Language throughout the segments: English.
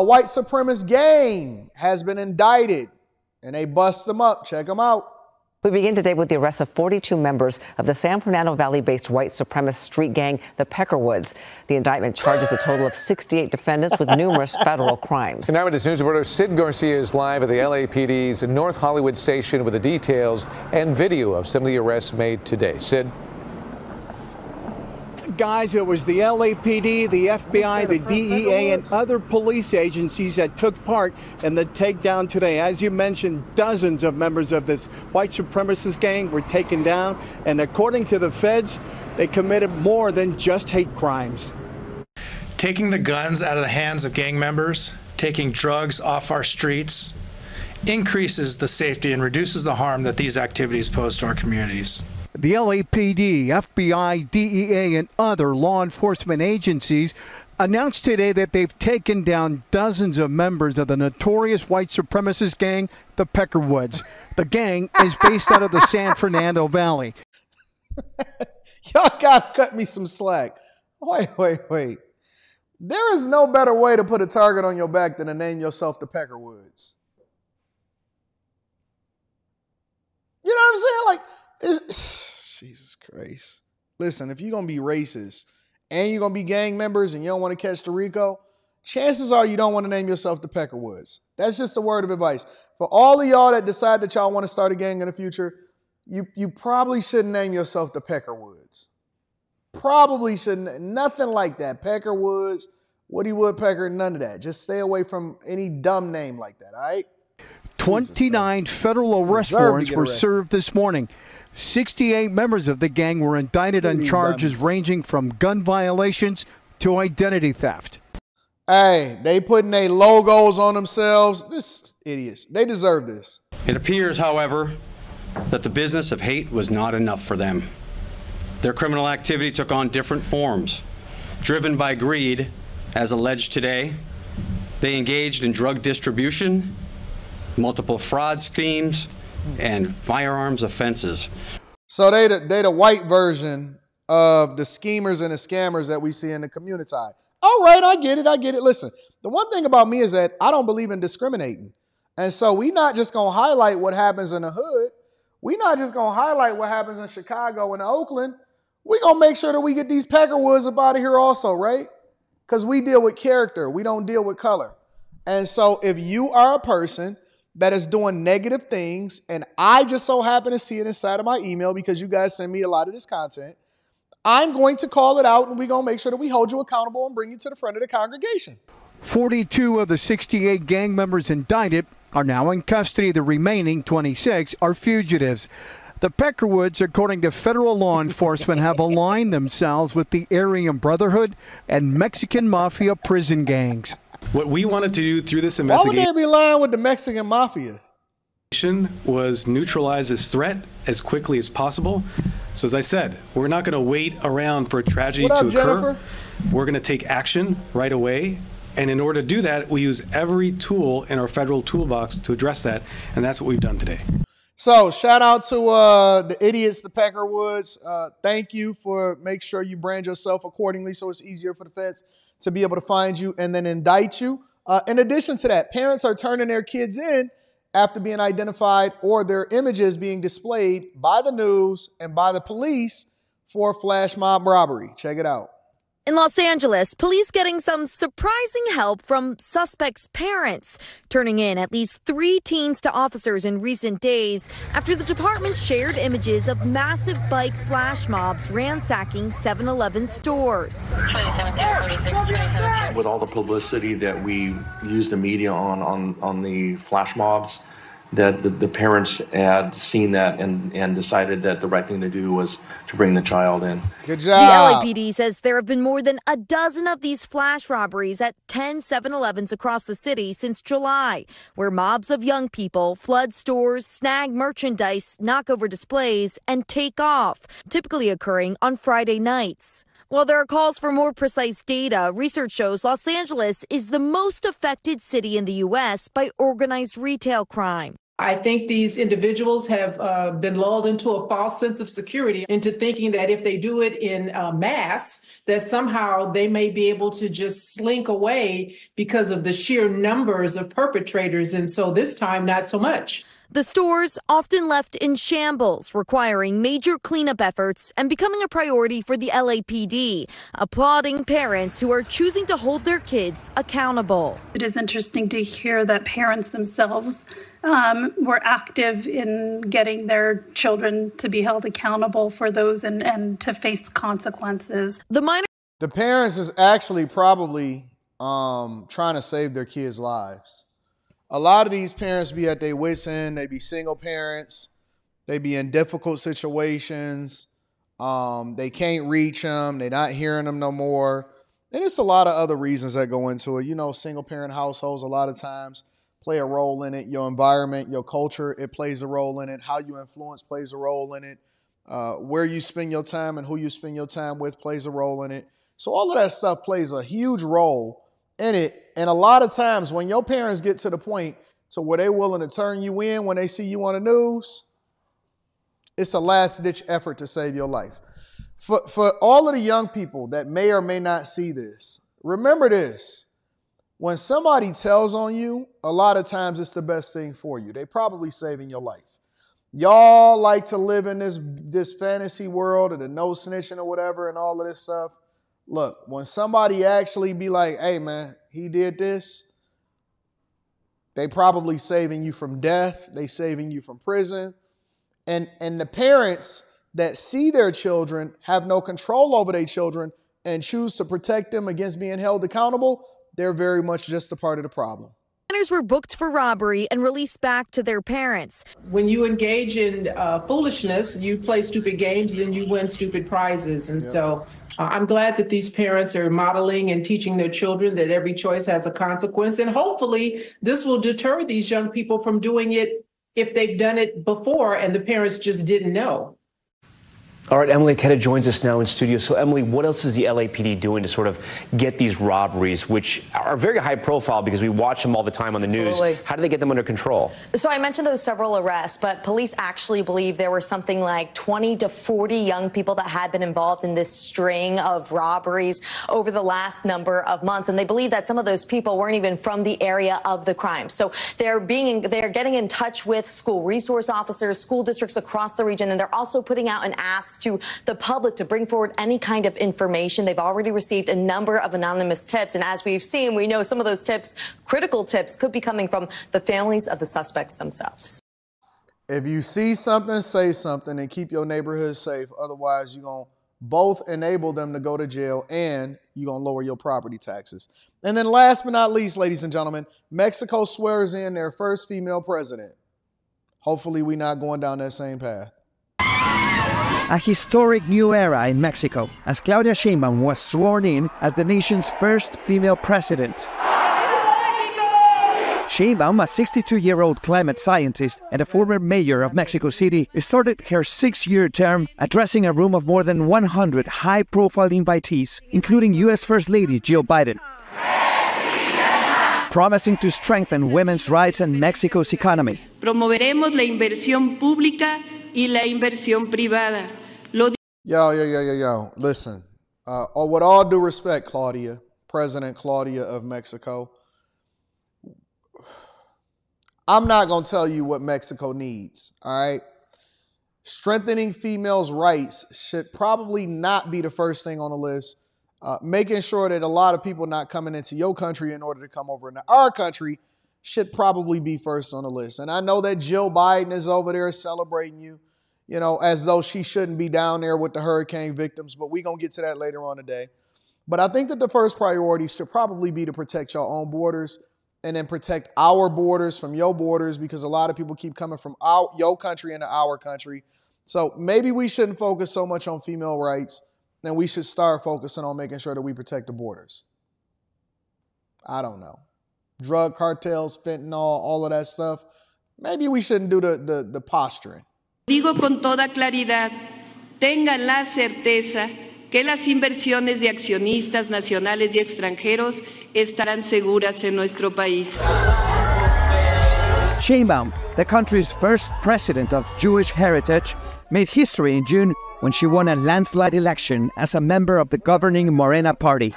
A white supremacist gang has been indicted, and they bust them up. Check them out. We begin today with the arrest of 42 members of the San Fernando Valley-based white supremacist street gang, the Peckerwoods. The indictment charges a total of 68 defendants with numerous federal crimes. And now with news reporter Sid Garcia is live at the LAPD's North Hollywood station with the details and video of some of the arrests made today. Sid? Guys, it was the LAPD, the FBI, the DEA, and other police agencies that took part in the takedown today. As you mentioned, dozens of members of this white supremacist gang were taken down, and according to the feds, they committed more than just hate crimes. Taking the guns out of the hands of gang members, taking drugs off our streets, increases the safety and reduces the harm that these activities pose to our communities. The LAPD, FBI, DEA, and other law enforcement agencies announced today that they've taken down dozens of members of the notorious white supremacist gang, the Peckerwoods. The gang is based out of the San Fernando Valley. Y'all gotta cut me some slack. Wait. There is no better way to put a target on your back than to name yourself the Peckerwoods. You know what I'm saying? Like, Jesus Christ. Listen, if you're going to be racist and you're going to be gang members and you don't want to catch the RICO, chances are you don't want to name yourself the Peckerwoods. That's just a word of advice. For all of y'all that decide that y'all want to start a gang in the future, you probably shouldn't name yourself the Peckerwoods. Probably shouldn't. Nothing like that. Peckerwoods, Woody Woodpecker, none of that. Just stay away from any dumb name like that, all right? 29 federal arrest warrants were served this morning. 68 members of the gang were indicted on charges ranging from gun violations to identity theft. Hey, they putting their logos on themselves. This idiots. They deserve this. It appears, however, that the business of hate was not enough for them. Their criminal activity took on different forms. Driven by greed, as alleged today, they engaged in drug distribution, multiple fraud schemes, and firearms offenses. So they the white version of the schemers and the scammers that we see in the community. All right, I get it. Listen, the one thing about me is that I don't believe in discriminating. And so we not just going to highlight what happens in the hood. We not just going to highlight what happens in Chicago and Oakland. We going to make sure that we get these Peckerwoods up out of here also, right? Because we deal with character. We don't deal with color. And so if you are a person that is doing negative things, and I just so happen to see it inside of my email because you guys send me a lot of this content, I'm going to call it out, and we're going to make sure that we hold you accountable and bring you to the front of the congregation. 42 of the 68 gang members indicted are now in custody. The remaining 26 are fugitives. The Peckerwoods, according to federal law enforcement, have aligned themselves with the Aryan Brotherhood and Mexican Mafia prison gangs. What we wanted to do through this investigation Why would they be lying with the Mexican Mafia? Was neutralize this threat as quickly as possible. So as I said, we're not going to wait around for a tragedy to occur. Jennifer? We're going to take action right away. And in order to do that, we use every tool in our federal toolbox to address that. And that's what we've done today. So shout out to the idiots, the Peckerwoods. Thank you for make sure you brand yourself accordingly so it's easier for the feds to be able to find you and then indict you. In addition to that, parents are turning their kids in after being identified or their images being displayed by the news and by the police for flash mob robbery. Check it out. In Los Angeles, police getting some surprising help from suspects' parents, turning in at least 3 teens to officers in recent days after the department shared images of massive bike flash mobs ransacking 7-Eleven stores. With all the publicity that we use the media on the flash mobs, that the parents had seen that and decided that the right thing to do was to bring the child in. Good job. The LAPD says there have been more than a dozen of these flash robberies at 10 7-Elevens across the city since July, where mobs of young people flood stores, snag merchandise, knock over displays, and take off, typically occurring on Friday nights. While there are calls for more precise data, research shows Los Angeles is the most affected city in the U.S. by organized retail crime. I think these individuals have been lulled into a false sense of security, into thinking that if they do it in mass, that somehow they may be able to just slink away because of the sheer numbers of perpetrators. And so this time, not so much. The stores often left in shambles, requiring major cleanup efforts and becoming a priority for the LAPD, applauding parents who are choosing to hold their kids accountable. It is interesting to hear that parents themselves were active in getting their children to be held accountable for those and to face consequences. The parents is actually probably trying to save their kids' lives. A lot of these parents be at their wits' end. They be single parents. They be in difficult situations. They can't reach them. They're not hearing them no more. And it's a lot of other reasons that go into it. You know, single parent households a lot of times play a role in it. Your environment, your culture, it plays a role in it. How you influence plays a role in it. Where you spend your time and who you spend your time with plays a role in it. So all of that stuff plays a huge role in it. And a lot of times when your parents get to the point to where they're willing to turn you in when they see you on the news, it's a last-ditch effort to save your life. For all of the young people that may or may not see this, remember this. When somebody tells on you, a lot of times it's the best thing for you. They probably saving your life. Y'all like to live in this fantasy world of the no snitching or whatever and all of this stuff. Look, when somebody actually be like, hey, man, he did this, they probably saving you from death. They saving you from prison. And the parents that see their children have no control over their children and choose to protect them against being held accountable, they're very much just a part of the problem. Minors were booked for robbery and released back to their parents. When you engage in foolishness, you play stupid games, then you win stupid prizes. And so I'm glad that these parents are modeling and teaching their children that every choice has a consequence. And hopefully this will deter these young people from doing it if they've done it before and the parents just didn't know. All right, Emily Aketa joins us now in studio. So, Emily, what else is the LAPD doing to sort of get these robberies, which are very high profile because we watch them all the time on the news? How do they get them under control? So I mentioned those several arrests, but police actually believe there were something like 20 to 40 young people that had been involved in this string of robberies over the last number of months. And they believe that some of those people weren't even from the area of the crime. So they're getting in touch with school resource officers, school districts across the region, and they're also putting out an ask to the public to bring forward any kind of information. They've already received a number of anonymous tips. And as we've seen, we know some of those tips, critical tips, could be coming from the families of the suspects themselves. If you see something, say something and keep your neighborhood safe. Otherwise, you're going to both enable them to go to jail and you're going to lower your property taxes. And then last but not least, ladies and gentlemen, Mexico swears in their first female president. Hopefully, we're not going down that same path. A historic new era in Mexico, as Claudia Sheinbaum was sworn in as the nation's first female president. Sheinbaum, a 62-year-old climate scientist and a former mayor of Mexico City, started her 6-year term addressing a room of more than 100 high-profile invitees, including U.S. First Lady Jill Biden, promising to strengthen women's rights and Mexico's economy. Promoveremos la inversión pública y la inversión privada. Yo. Listen, with all due respect, Claudia, President Claudia of Mexico, I'm not going to tell you what Mexico needs, all right? Strengthening females' rights should probably not be the first thing on the list. Making sure that a lot of people not coming into your country in order to come over into our country should probably be first on the list. And I know that Jill Biden is over there celebrating you, you know, as though she shouldn't be down there with the hurricane victims, but we're going to get to that later on today. But I think that the first priority should probably be to protect your own borders and then protect our borders from your borders, because a lot of people keep coming from your country into our country. So maybe we shouldn't focus so much on female rights, and we should start focusing on making sure that we protect the borders. I don't know. Drug cartels, fentanyl, all of that stuff. Maybe we shouldn't do the posturing. Digo con toda claridad, tengan la certeza que las inversiones de accionistas nacionales y extranjeros estarán seguras en nuestro país. Sheinbaum, the country's first president of Jewish heritage, made history in June when she won a landslide election as a member of the governing Morena party,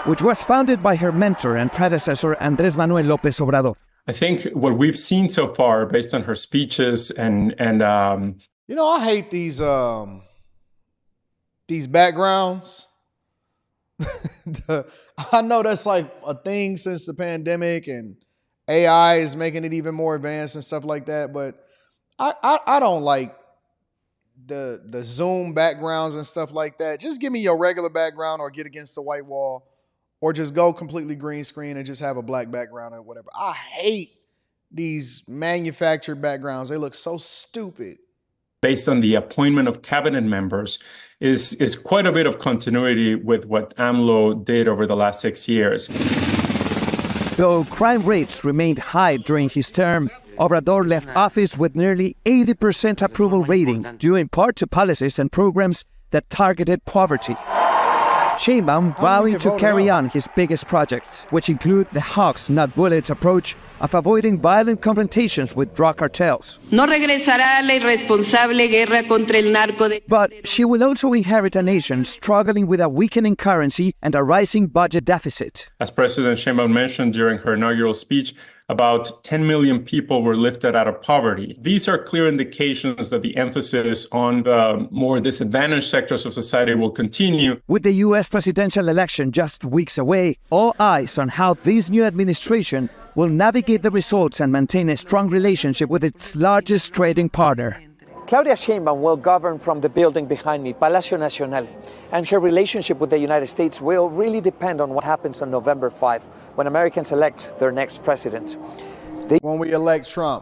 which was founded by her mentor and predecessor, Andrés Manuel López Obrador. I think what we've seen so far, based on her speeches and you know, I hate these backgrounds. I know that's like a thing since the pandemic and AI is making it even more advanced and stuff like that. But I don't like the Zoom backgrounds and stuff like that. Just give me your regular background or get against the white wall or just go completely green screen and just have a black background or whatever. I hate these manufactured backgrounds. They look so stupid. Based on the appointment of cabinet members, is quite a bit of continuity with what AMLO did over the last 6 years. Though crime rates remained high during his term, Obrador left office with nearly 80% approval rating, due in part to policies and programs that targeted poverty. Sheinbaum vowing to carry on his biggest projects, which include the Hawks, not bullets approach of avoiding violent confrontations with drug cartels. No regresará la irresponsable guerra contra el narco. But she will also inherit a nation struggling with a weakening currency and a rising budget deficit. As President Sheinbaum mentioned during her inaugural speech, about 10 million people were lifted out of poverty. These are clear indications that the emphasis on the more disadvantaged sectors of society will continue. With the U.S. presidential election just weeks away, all eyes on how this new administration will navigate the results and maintain a strong relationship with its largest trading partner. Claudia Sheinbaum will govern from the building behind me, Palacio Nacional, and her relationship with the United States will really depend on what happens on November 5, when Americans elect their next president. When we elect Trump.